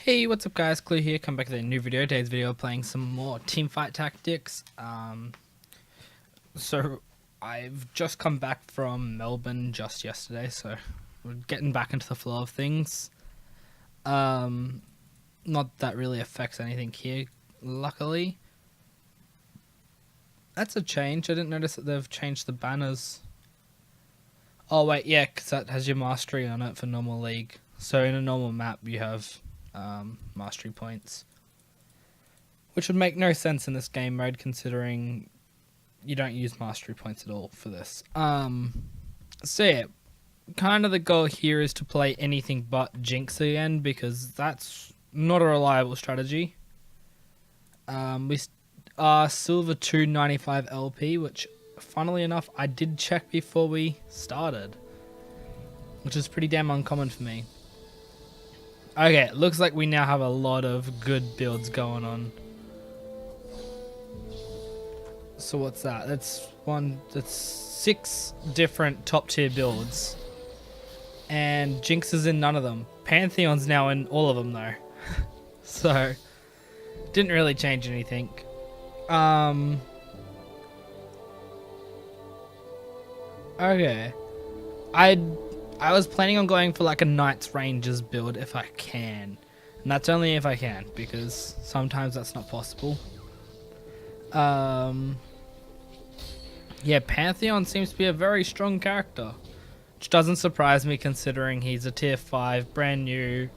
Hey, what's up guys, Clue here, come back with a new video. Today's video playing some more teamfight tactics. So I've just come back from Melbourne just yesterday, so we're getting back into the flow of things. Not that really affects anything here, luckily. That's a change. I didn't notice that they've changed the banners. Oh wait, yeah, because that has your mastery on it for normal league. So in a normal map you have mastery points, which would make no sense in this game mode considering you don't use mastery points at all for this. So yeah, kind of the goal here is to play anything but Jinx again because that's not a reliable strategy. We are silver 295 LP, which funnily enough I did check before we started, which is pretty damn uncommon for me. Okay, it looks like we now have a lot of good builds going on. So what's that? That's 6 different top tier builds. And Jinx is in none of them. Pantheon's now in all of them though. So, didn't really change anything. Okay. I was planning on going for like a Knights Rangers build if I can. And that's only if I can, because sometimes that's not possible. Yeah, Pantheon seems to be a very strong character. Which doesn't surprise me considering he's a tier 5, brand new.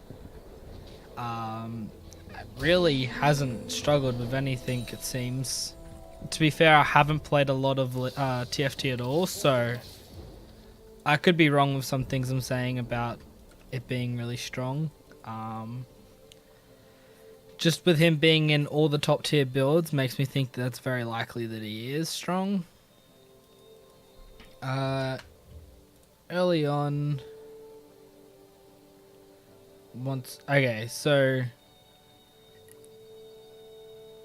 Really hasn't struggled with anything, it seems. To be fair, I haven't played a lot of TFT at all, so I could be wrong with some things I'm saying about it being really strong. Just with him being in all the top tier builds makes me think that's very likely that he is strong. Early on, okay, so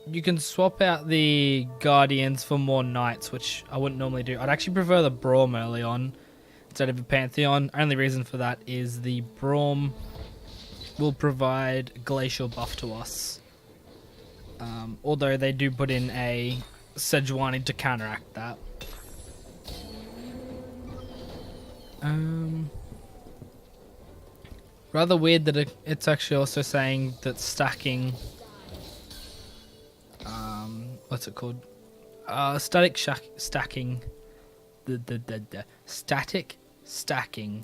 you can swap out the Guardians for more Knights, which I wouldn't normally do. I'd actually prefer the Braum early on instead of a Pantheon. Only reason for that is the Braum will provide glacial buff to us. Although they do put in a Sejuani to counteract that. Rather weird that it's actually also saying that stacking, what's it called? Static stacking. Static stacking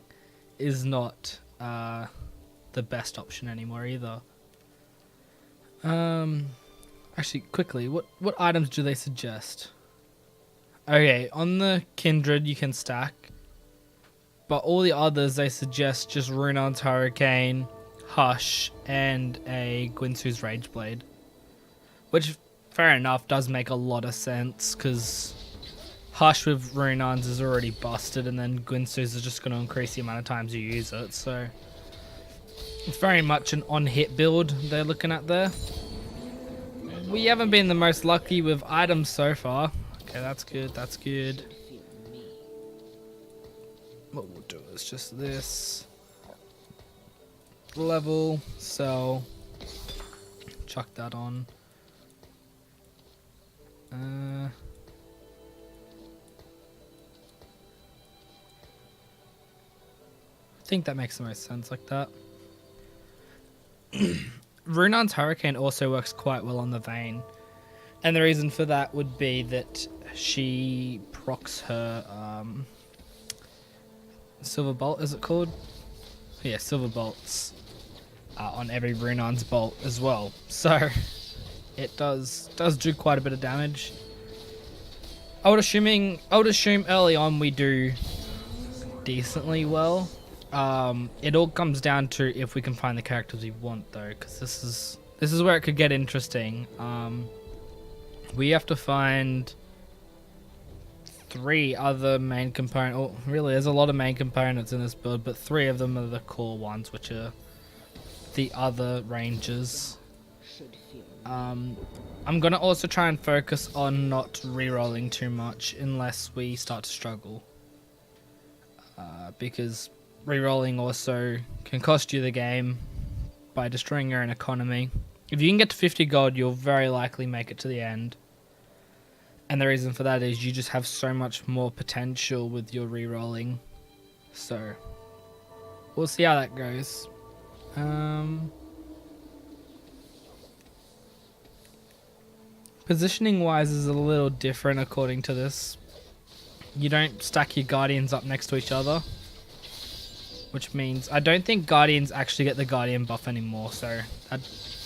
is not the best option anymore either. Actually, quickly, what items do they suggest? Okay, on the Kindred you can stack, but all the others they suggest just Runon's Hurricane, Hush, and a Guinsoo's Rageblade, which fair enough does make a lot of sense because Hush with Runon's is already busted, and then Guinsoo's is just going to increase the amount of times you use it, so it's very much an on-hit build they're looking at there. We haven't been the most lucky with items so far. Okay, that's good, that's good. What we'll do is just this. Level, sell. Chuck that on. I think that makes the most sense like that. Runon's Hurricane also works quite well on the Vayne. And the reason for that would be that she procs her Silver Bolt, is it called? Yeah, Silver Bolts on every Runon's bolt as well. So it does do quite a bit of damage. I would assume early on we do decently well. It all comes down to if we can find the characters we want though, because this is where it could get interesting. We have to find 3 other main components. Oh, really, there's a lot of main components in this build, but 3 of them are the core ones, which are the other ranges. I'm gonna also try and focus on not re-rolling too much unless we start to struggle, because re-rolling also can cost you the game by destroying your own economy. If you can get to 50 gold, you'll very likely make it to the end. And the reason for that is you just have so much more potential with your re-rolling. So, we'll see how that goes. Positioning wise is a little different according to this. You don't stack your guardians up next to each other, which means I don't think guardians actually get the guardian buff anymore, so that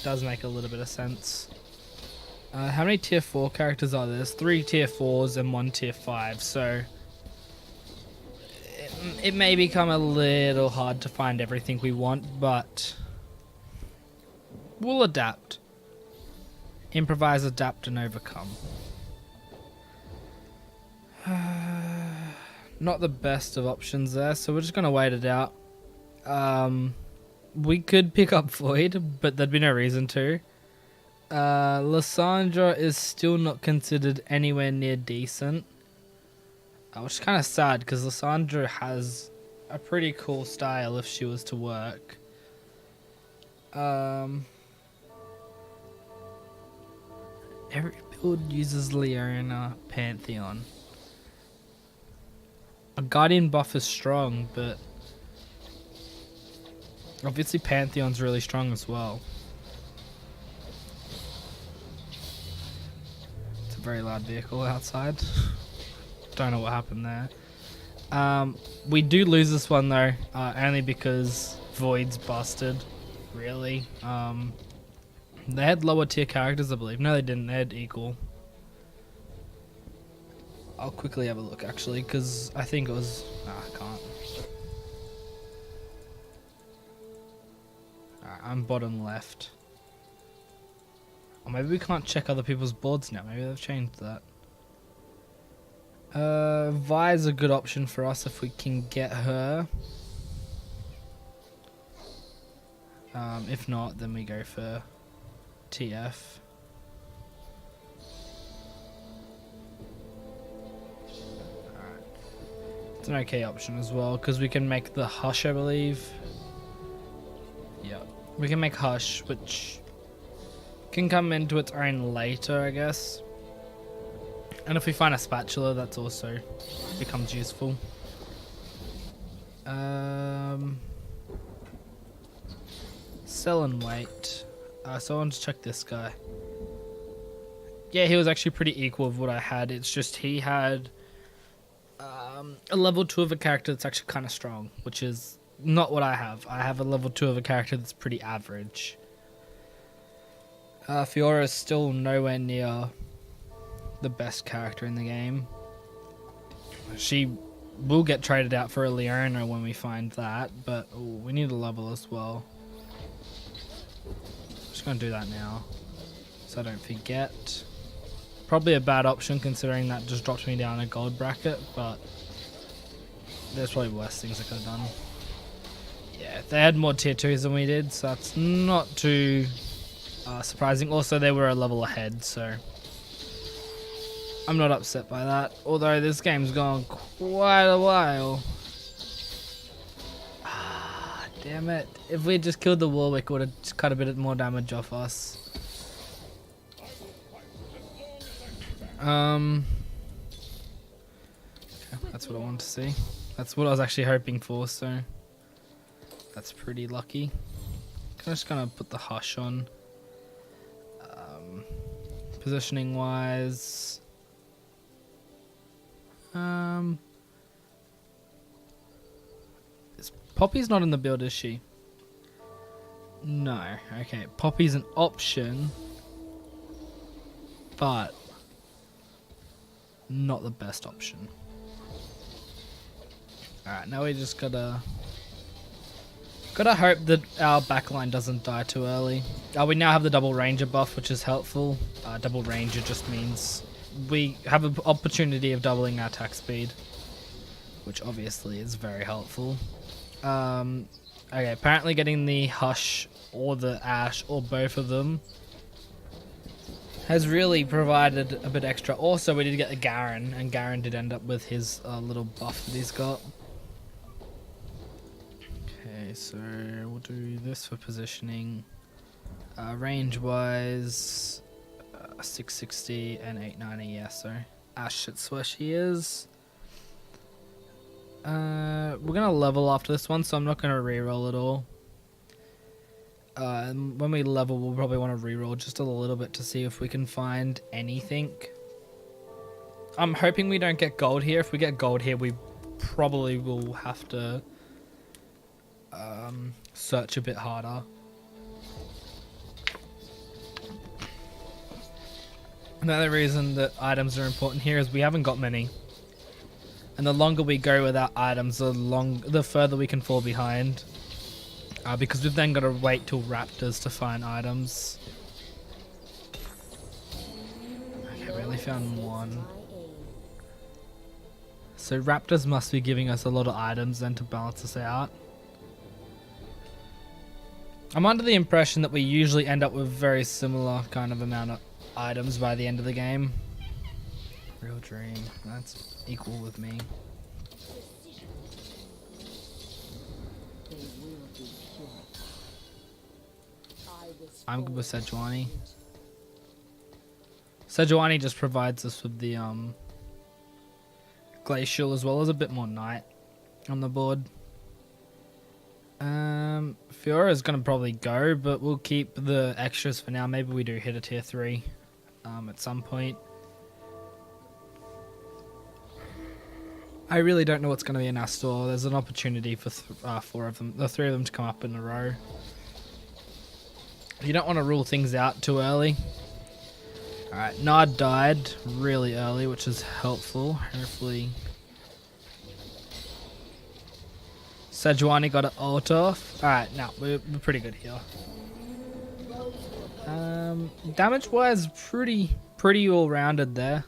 does make a little bit of sense. How many tier 4 characters are there? There's 3 tier 4s and 1 tier 5, so it may become a little hard to find everything we want, but we'll adapt. Improvise, adapt, and overcome. Not the best of options there, so we're just going to wait it out. We could pick up Void, but there'd be no reason to. Lysandra is still not considered anywhere near decent. Which is kind of sad, because Lysandra has a pretty cool style if she was to work. Every build uses Leona Pantheon. A Guardian buff is strong, but obviously Pantheon's really strong as well. It's a very loud vehicle outside. Don't know what happened there. We do lose this one though, only because Void's busted, really. They had lower tier characters, I believe. No, they didn't. They had equal. I'll quickly have a look, actually, because I think it was... I can't. Alright, I'm bottom left. Or maybe we can't check other people's boards now. Maybe they've changed that. Vi's a good option for us if we can get her. If not, then we go for TF. Alright. It's an okay option as well, because we can make the Hush, I believe. Yeah. We can make Hush, which can come into its own later, I guess. And if we find a spatula, that's also becomes useful. Sell and wait. So I want to check this guy. Yeah, he was actually pretty equal with what I had. It's just he had a level 2 of a character that's actually kind of strong, which is not what I have. I have a level 2 of a character that's pretty average. Fiora is still nowhere near the best character in the game. She will get traded out for a Leona when we find that, but we need a level as well. Just gonna do that now so I don't forget. Probably a bad option considering that just dropped me down a gold bracket, but there's probably worse things I could have done. Yeah, they had more tier 2s than we did, so that's not too surprising. Also, they were a level ahead, so I'm not upset by that. Although this game's gone quite a while. Ah, damn it. If we had just killed the Warwick, it would have cut a bit more damage off us. Okay, that's what I wanted to see. That's what I was actually hoping for, so that's pretty lucky. I'm just gonna put the Hush on. Positioning wise, Poppy's not in the build, is she? No. Okay, Poppy's an option, but not the best option. Alright, now we just gotta hope that our backline doesn't die too early. We now have the double ranger buff, which is helpful. Double ranger just means we have an opportunity of doubling our attack speed, which obviously is very helpful. Okay, apparently getting the Hush or the Ash or both of them has really provided a bit extra. Also, we did get the Garen, and Garen did end up with his little buff that he's got. Okay, so we'll do this for positioning. Range wise, 660 and 890. Yeah, so Ash, it's where she is. We're gonna level after this one, so I'm not gonna reroll at all. When we level, we'll probably want to reroll just a little bit to see if we can find anything. I'm hoping we don't get gold here. If we get gold here, we probably will have to search a bit harder. Another reason that items are important here is we haven't got many. And the longer we go without items, the further we can fall behind. Because we've then got to wait till raptors to find items. Okay, we only found one. So raptors must be giving us a lot of items then to balance us out. I'm under the impression that we usually end up with very similar kind of amount of items by the end of the game. Real dream. That's equal with me. I'm good with Sejuani. Sejuani just provides us with the glacial as well as a bit more night on the board. Fiora is gonna probably go, but we'll keep the extras for now. Maybe we do hit a tier 3 at some point. I really don't know what's going to be in our store. There's an opportunity for three of them to come up in a row. You don't want to rule things out too early. Alright, Nard died really early, which is helpful. Hopefully Sejuani got an ult off. Alright, no, we're pretty good here. Damage wise, pretty all rounded there.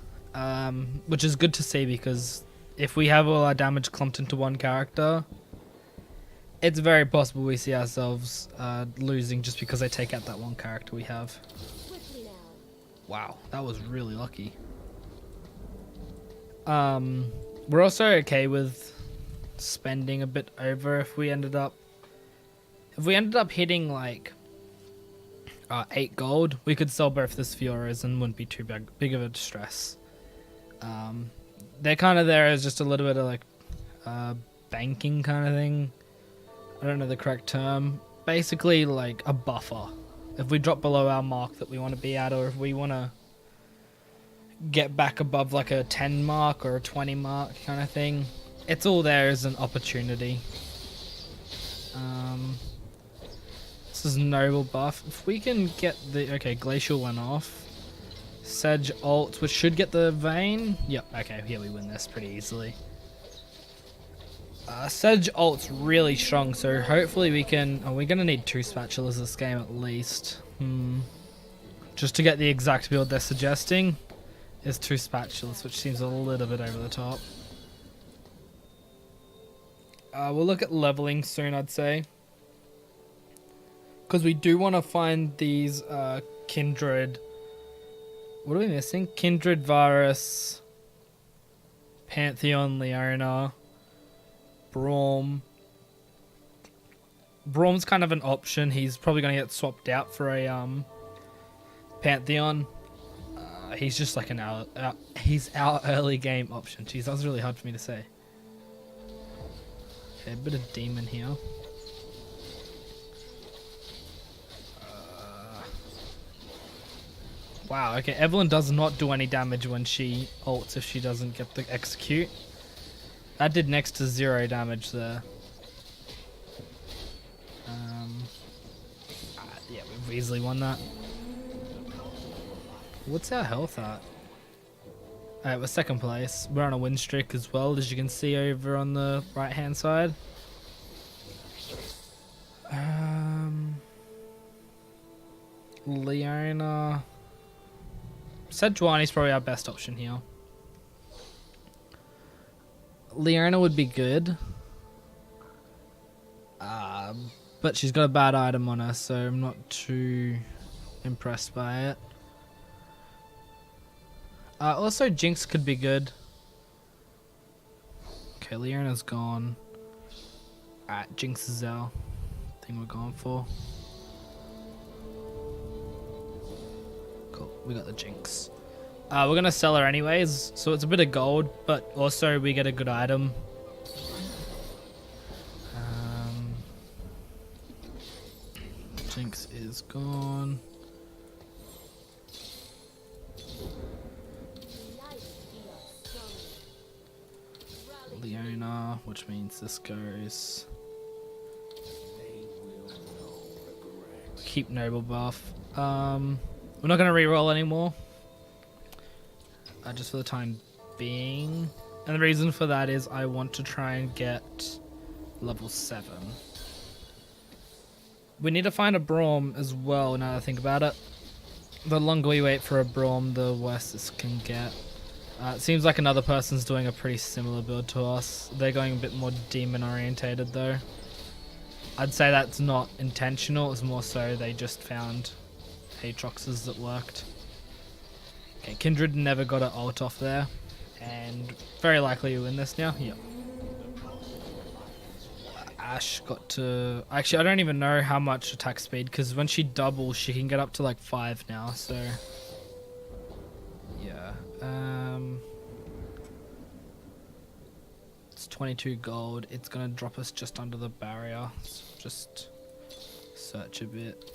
Which is good to see, because if we have all our damage clumped into one character, it's very possible we see ourselves losing just because they take out that one character we have. Wow, that was really lucky. We're also okay with spending a bit over if we ended up hitting like 8 gold. We could sell both the Fioras and wouldn't be too big of a distress. They're kind of there as just a little bit of like banking kind of thing. I don't know the correct term. Basically like a buffer. If we drop below our mark that we want to be at, or if we want to get back above like a 10 mark or a 20 mark kind of thing, it's all there as an opportunity. This is noble buff. If we can get the... Okay, Glacial went off. Sedge ult, which should get the Vayne. Yep, okay, here we win this pretty easily. Sedge ult's really strong, so hopefully we can... Oh, we're going to need 2 spatulas this game at least. Just to get the exact build they're suggesting is 2 spatulas, which seems a little bit over the top. We'll look at leveling soon, I'd say. Because we do want to find these Kindred... What are we missing? Kindred, Varus, Pantheon, Leona, Braum. Braum's kind of an option. He's probably going to get swapped out for a Pantheon. He's just like he's our early game option. Jeez, that was really hard for me to say. Okay, a bit of demon here. Wow, okay, Evelyn does not do any damage when she ults if she doesn't get the execute. That did next to 0 damage there. Yeah, we've easily won that. What's our health at? Alright, we're 2nd place. We're on a win streak as well, as you can see over on the right hand side. Leona... Sejuani's probably our best option here. Leona would be good. But she's got a bad item on her, so I'm not too impressed by it. Also, Jinx could be good. Okay, Leona's gone. Alright, Jinx is our thing we're going for. Cool, we got the Jinx. We're gonna sell her anyways, so it's a bit of gold, but also we get a good item. Jinx is gone. Leona, which means this goes. Keep noble buff. We're not gonna reroll anymore. Just for the time being. And the reason for that is I want to try and get level 7. We need to find a Braum as well, now that I think about it. The longer we wait for a Braum, the worse this can get. It seems like another person's doing a pretty similar build to us. They're going a bit more demon orientated though. I'd say that's not intentional, it's more so they just found Aatroxes that worked. Okay, Kindred never got an ult off there, and very likely you win this now. Yep. Ashe got to... Actually, I don't even know how much attack speed, because when she doubles, she can get up to like 5 now, so... Yeah. It's 22 gold. It's going to drop us just under the barrier. So just search a bit.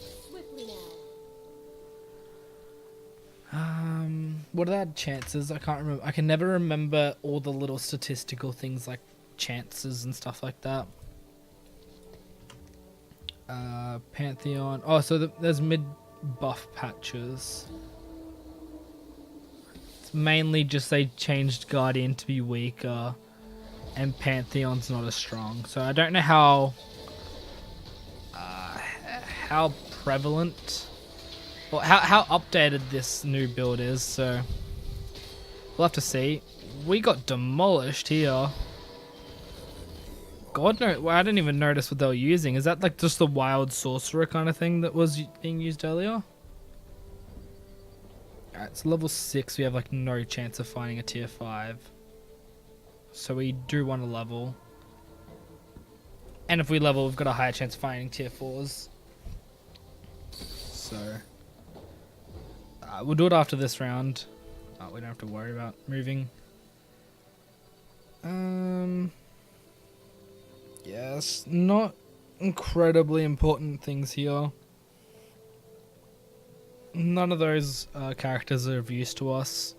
What are the chances? I can't remember. I can never remember all the little statistical things like chances and stuff like that. Pantheon. Oh, so there's mid buff patches. It's mainly just they changed Guardian to be weaker, and Pantheon's not as strong. So I don't know how prevalent or how updated this new build is. So we'll have to see. We got demolished here. God no, well, I didn't even notice what they were using. Is that like just the wild sorcerer kind of thing that was being used earlier? Alright, so level 6 we have like no chance of finding a tier 5. So we do want to level. And if we level, we've got a higher chance of finding tier 4s. So we'll do it after this round. We don't have to worry about moving. Yes, not incredibly important things here. None of those characters are of use to us.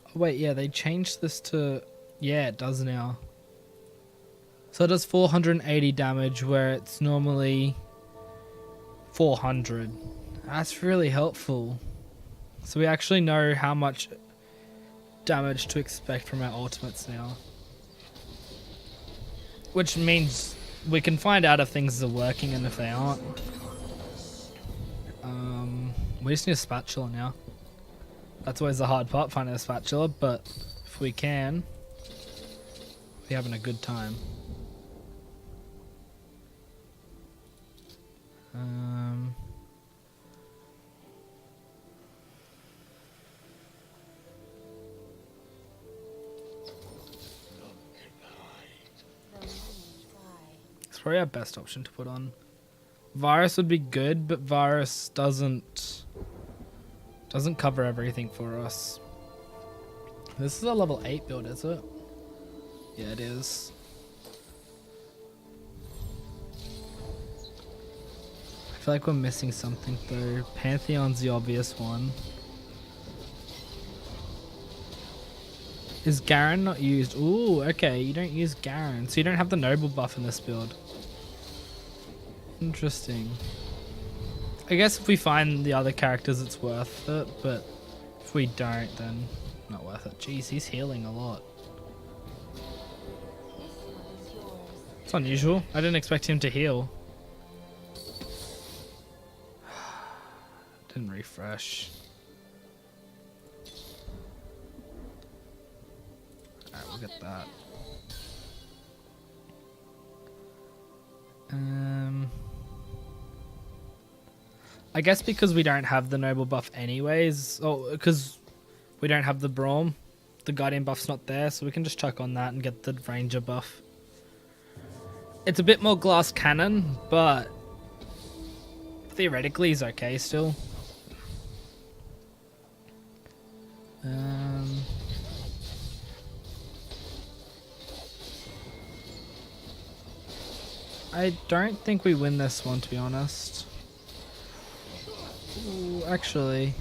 Oh, wait, yeah, they changed this to... Yeah, it does now. So it does 480 damage where it's normally 400. That's really helpful. So we actually know how much damage to expect from our ultimates now. Which means we can find out if things are working and if they aren't. We just need a spatula now. That's always the hard part, finding a spatula, but if we can, we're having a good time. It's probably our best option to put on. Virus would be good, but Virus doesn't cover everything for us. This is a level 8 build, is it? Yeah, it is. I feel like we're missing something though. Pantheon's the obvious one. Is Garen not used? Ooh, okay, you don't use Garen, so you don't have the noble buff in this build. Interesting. I guess if we find the other characters it's worth it, but if we don't then not worth it. Jeez, he's healing a lot. It's unusual. I didn't expect him to heal. Didn't refresh. Alright, we'll get that. I guess because we don't have the noble buff anyways, or because we don't have the Braum, the Guardian buff's not there, so we can just chuck on that and get the Ranger buff. It's a bit more glass cannon, but theoretically he's okay still. I don't think we win this one, to be honest. Ooh, actually.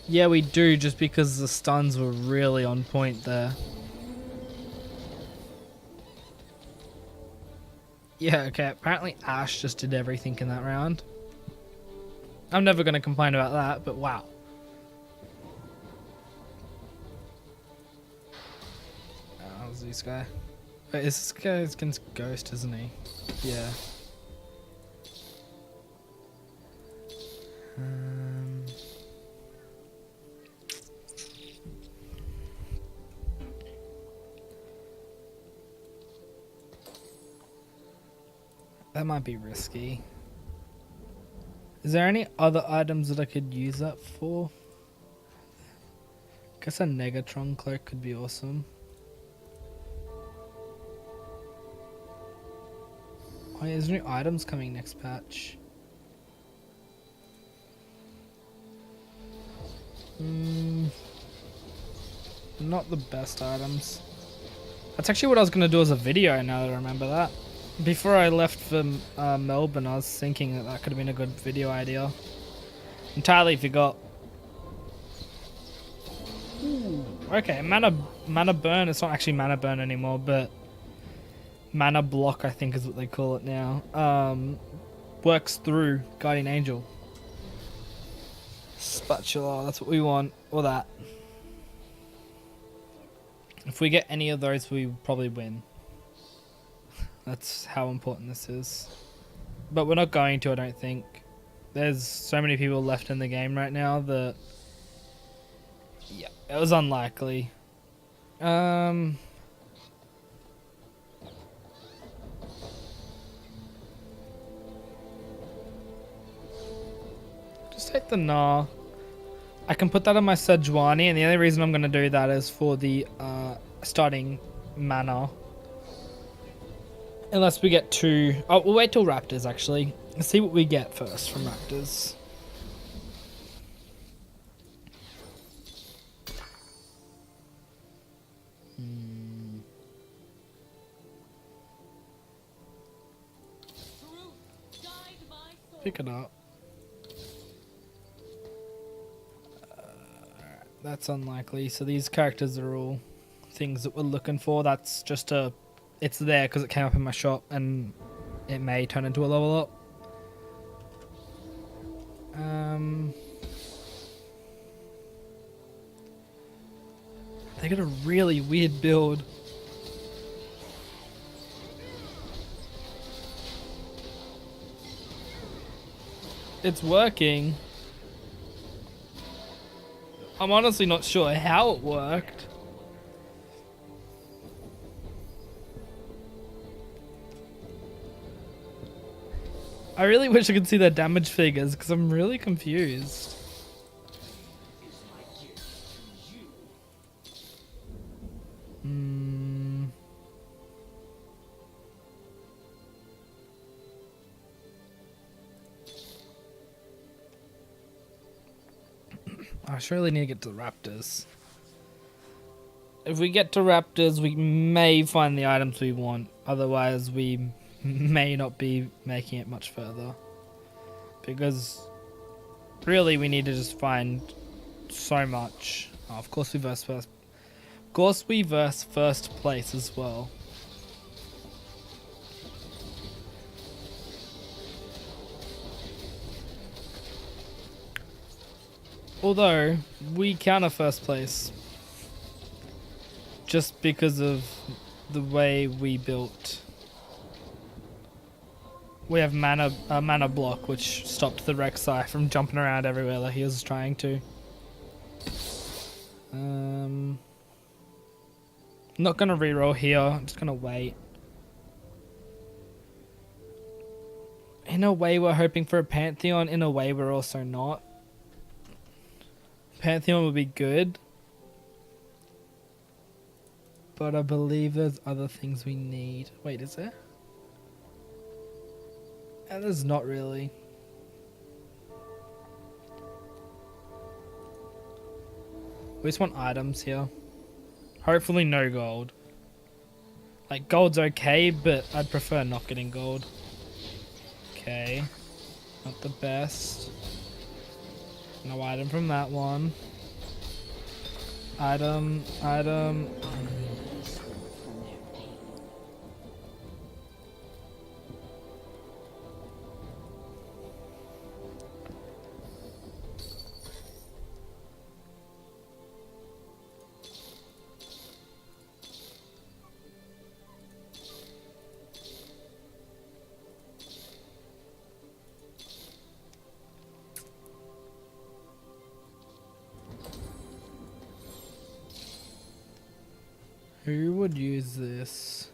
Yeah, we do, just because the stuns were really on point there. Yeah, okay, apparently Ash just did everything in that round. I'm never going to complain about that, but wow. How's this guy? Wait, is this guy against Ghost, isn't he? Yeah. That might be risky. Is there any other items that I could use that for? I guess a Negatron cloak could be awesome. Oh, yeah, there's new items coming next patch. Not the best items. That's actually what I was going to do as a video, now that I remember that. Before I left for Melbourne, I was thinking that that could have been a good video idea. Entirely forgot. Ooh, okay, mana burn. It's not actually mana burn anymore, but mana block, I think is what they call it now. Works through Guardian Angel. Spatula, that's what we want. Or that. If we get any of those, we probably win. That's how important this is. But we're not going to, I don't think. There's so many people left in the game right now that... yeah, it was unlikely. Just take the Gnar. I can put that on my Sejuani, and the only reason I'm going to do that is for the starting mana. Unless we get two... oh, we'll wait till Raptors, actually. Let's see what we get first from Raptors. Pick it up. That's unlikely. So these characters are all things that we're looking for. That's just a... it's there because it came up in my shop, and it may turn into a level up. They got a really weird build. It's working. I'm honestly not sure how it worked. I really wish I could see their damage figures because I'm really confused. I surely need to get to the Raptors. If we get to Raptors, we may find the items we want. Otherwise, we may not be making it much further. Because really, we need to just find so much. Oh, of course, we verse first. Of course, we verse first place as well. Although, we counter first place. Just because of the way we built. We have mana block, which stopped the Rek'Sai from jumping around everywhere like he was trying to. Not gonna reroll here, I'm just gonna wait. In a way we're hoping for a Pantheon, in a way we're also not. Pantheon would be good. But I believe there's other things we need. Wait, is there? And there's not really. We just want items here. Hopefully no gold. Like, gold's okay, but I'd prefer not getting gold. Okay. Not the best. No item from that one. Item. Who would use this?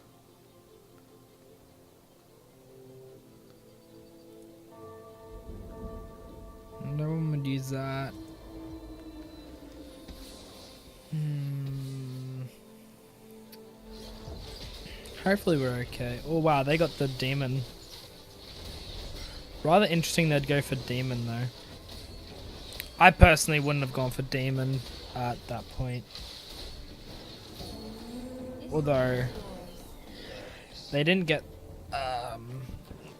No one would use that. Hopefully we're okay. Oh wow, they got the demon. Rather interesting they'd go for demon though. I personally wouldn't have gone for demon at that point. Although they didn't get a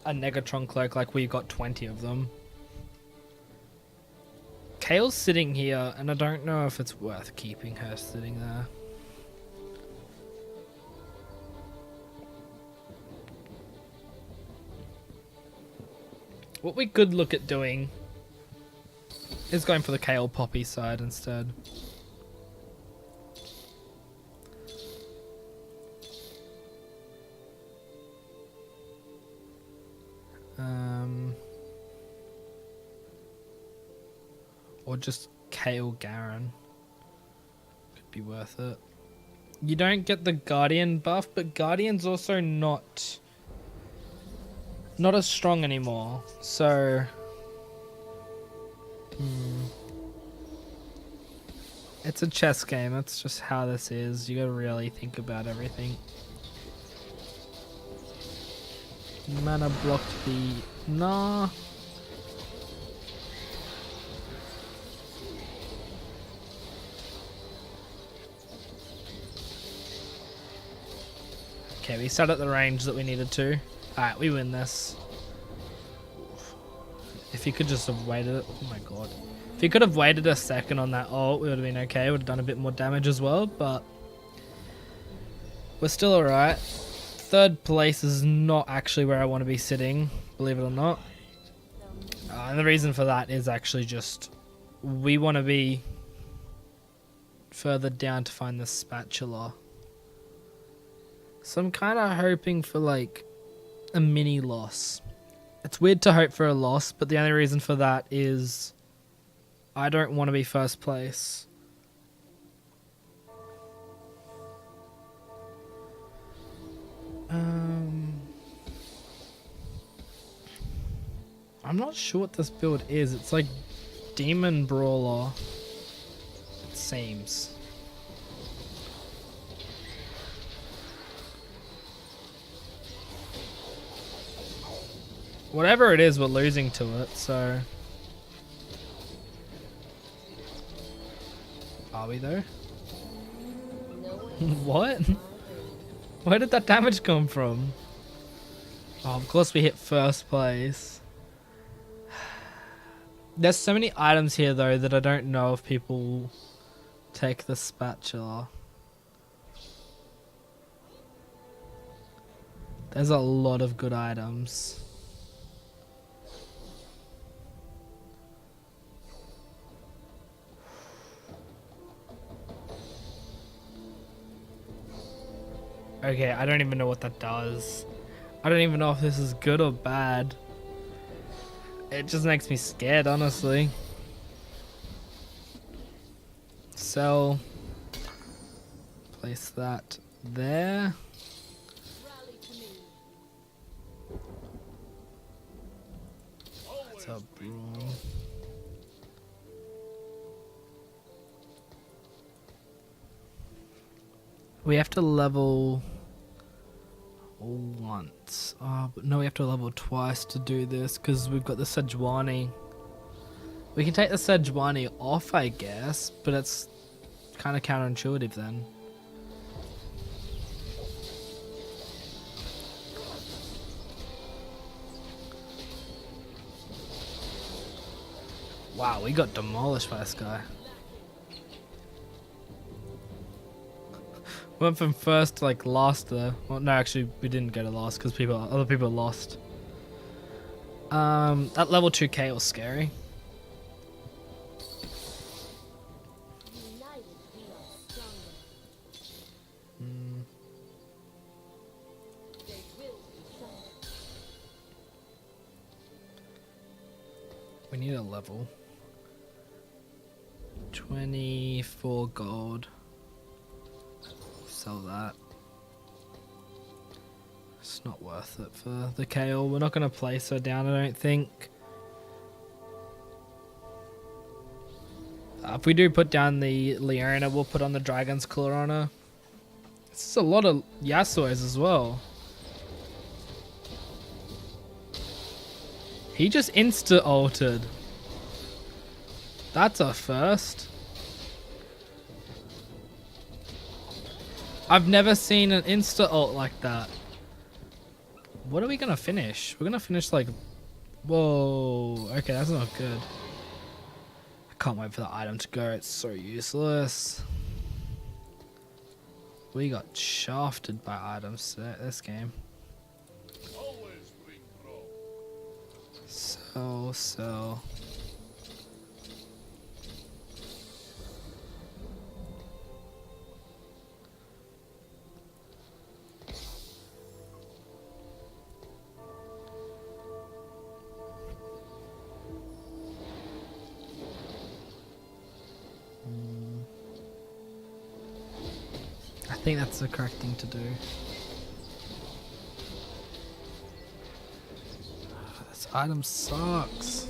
Negatron cloak like we got 20 of them. Kale's sitting here and I don't know if it's worth keeping her sitting there. What we could look at doing is going for the Kale Poppy side instead. Or just Kale Garen. Could be worth it. You don't get the Guardian buff, but Guardian's also not as strong anymore. So it's a chess game. That's just how this is. You gotta really think about everything. Mana blocked the... Nah. Okay, we sat at the range that we needed to. Alright, we win this. If he could just have waited... Oh my god. If he could have waited a second on that ult, we would have been okay. Would have done a bit more damage as well, but... we're still alright. Third place is not actually where I want to be sitting, believe it or not. And the reason for that is actually just... we want to be further down to find the spatula. So I'm kind of hoping for like a mini loss. It's weird to hope for a loss, but the only reason for that is I don't want to be first place. I'm not sure what this build is. It's like Demon Brawler. It seems. Whatever it is, we're losing to it, so... Are we though? What? Where did that damage come from? Oh, of course we hit first place. There's so many items here though that I don't know if people take the spatula. There's a lot of good items. Okay, I don't even know what that does. I don't even know if this is good or bad. It just makes me scared, honestly. Sell. Place that there. That's a broom. We have to level once. Oh, but no, we have to level twice to do this because we've got the Sejuani. We can take the Sejuani off, I guess, but it's kind of counterintuitive then. Wow, we got demolished by this guy. Went from first to like last there. Well, no, actually, we didn't go to last because other people lost. At level 2k, it was scary. We need a level. 24 gold. Sell that. It's not worth it for the KO. We're not going to place her down, I don't think. If we do put down the Leona, we'll put on the Dragon's Claw on her. This is a lot of Yasuo's as well. He just insta-ulted. That's a first. I've never seen an insta-ult like that. What are we gonna finish? We're gonna finish like... Whoa. Okay, that's not good. I can't wait for the item to go. It's so useless. We got shafted by items this game. So... I think that's the correct thing to do. This item sucks.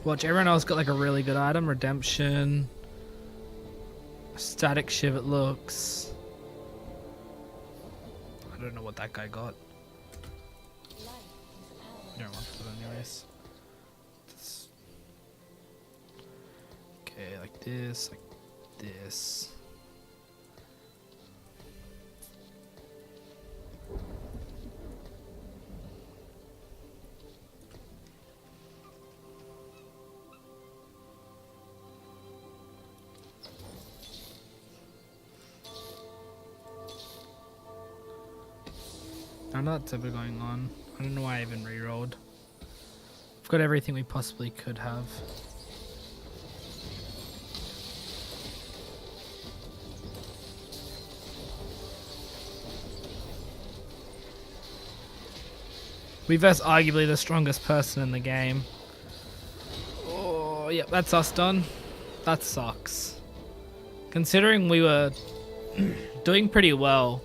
Watch, everyone else got like a really good item. Redemption. Static Shiv it looks. I don't know what that guy got. I don't want it anyways. Okay, like this, like this. I know that's ever going on. I don't know why I even rerolled. We've got everything we possibly could have. We verse arguably the strongest person in the game. Oh, yeah, that's us done. That sucks. Considering we were doing pretty well.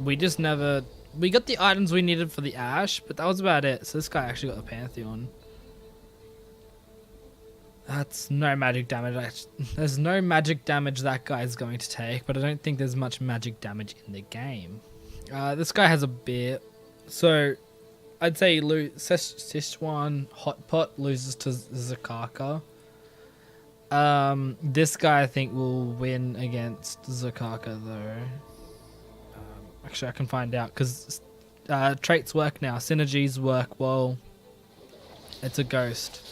We just never... We got the items we needed for the Ash, but that was about it. So this guy actually got the Pantheon. That's no magic damage. There's no magic damage that guy's going to take, but I don't think there's much magic damage in the game. This guy has a bit. So, I'd say Sichuan Hot Pot loses to Zakaka. This guy I think will win against Zakaka though. Actually, I can find out because traits work now. Synergies work well. It's a ghost.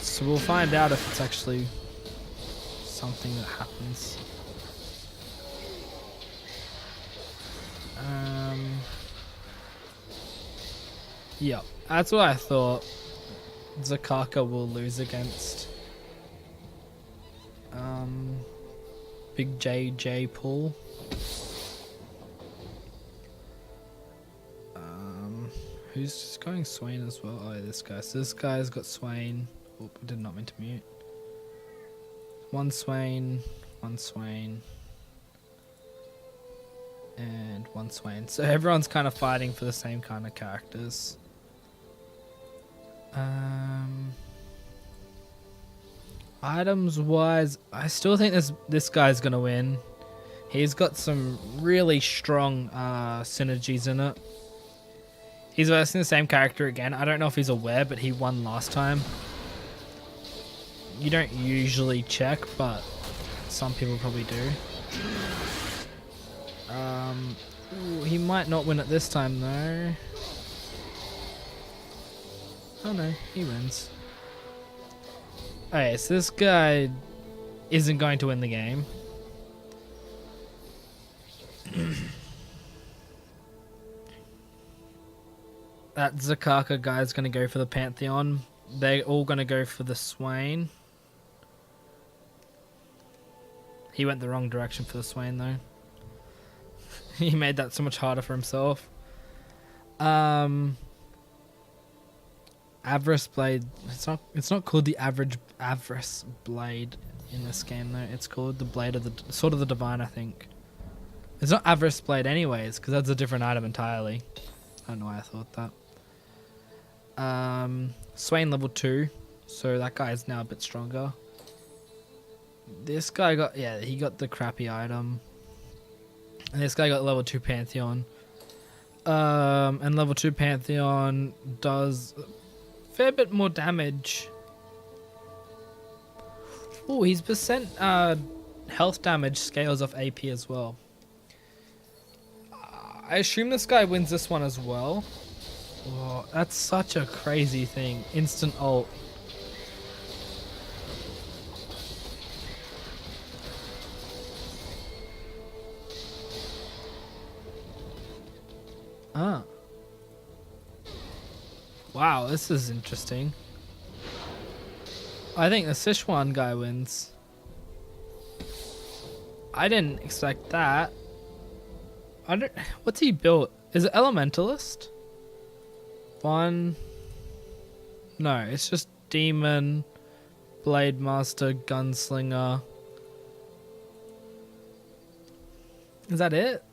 So we'll find out if it's actually something that happens. Yeah, that's what I thought. Zakaka will lose against Big JJ Pool. Who's just going Swain as well? Oh, yeah, this guy. So this guy's got Swain. Oh, I did not mean to mute. One Swain, and one Swain. So everyone's kind of fighting for the same kind of characters. I items wise, I still think this guy's gonna win. He's got some really strong synergies in it. He's versing the same character again. I don't know if he's aware, but he won last time. You don't usually check, but some people probably do. Ooh, he might not win it this time though. Oh no, he wins. Okay, so this guy isn't going to win the game. That Zakaka guy's going to go for the Pantheon. They're all going to go for the Swain. He went the wrong direction for the Swain though. He made that so much harder for himself. Avarice Blade. It's not called the Avarice Blade in this game though. It's called the Blade of the Sword of the Divine, I think. It's not Avarice Blade anyways, because that's a different item entirely. I don't know why I thought that. Swain level 2, so that guy is now a bit stronger. This guy got, yeah, he got the crappy item. And this guy got level 2 Pantheon. And level 2 Pantheon does a fair bit more damage. Oh, his percent health damage scales off AP as well. I assume this guy wins this one as well. Oh, that's such a crazy thing. Instant ult. Ah. Wow, this is interesting. I think the Sichuan guy wins. I didn't expect that. What's he built? Is it Elementalist? No, it's just Demon, Blade Master, Gunslinger. Is that it?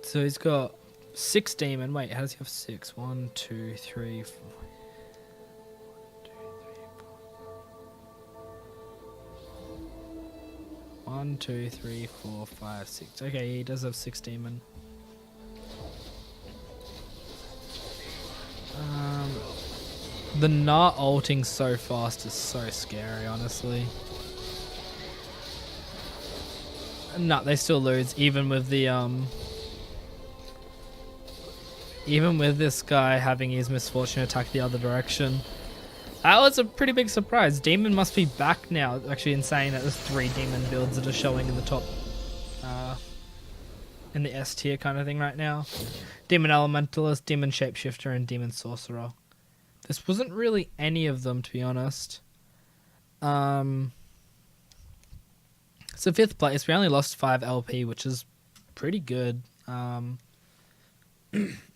So he's got 6 Demon. Wait, how does he have 6? 1, 2, 3, 4. 1, 2, 3, 4, 5, 6. Okay, he does have 6 Demon. The not ulting so fast is so scary, honestly. No, they still lose, even with the even with this guy having his misfortune attack the other direction. That was a pretty big surprise. Demon must be back now. Actually insane that there's 3 Demon builds that are showing in the top in the S tier kind of thing right now. Demon Elementalist, Demon Shapeshifter, and Demon Sorcerer. This wasn't really any of them, to be honest. So 5th place, we only lost 5 LP, which is pretty good.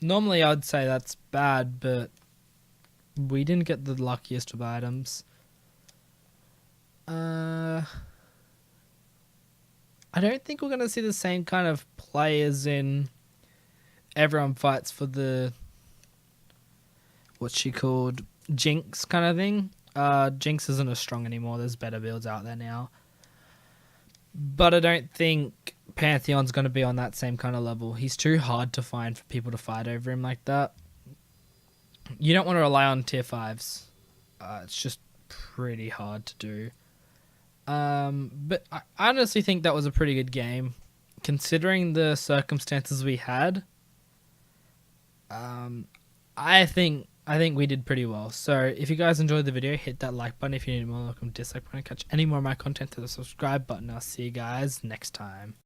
Normally I'd say that's bad, but we didn't get the luckiest of items. I don't think we're going to see the same kind of players in everyone fights for the, what's she called, Jinx kind of thing. Jinx isn't as strong anymore. There's better builds out there now. But I don't think Pantheon's going to be on that same kind of level. He's too hard to find for people to fight over him like that. You don't want to rely on tier 5s. It's just pretty hard to do. But I honestly think that was a pretty good game. Considering the circumstances we had, I think we did pretty well. So if you guys enjoyed the video, hit that like button. If you need more, welcome dislike button. Catch any more of my content to the subscribe button. I'll see you guys next time.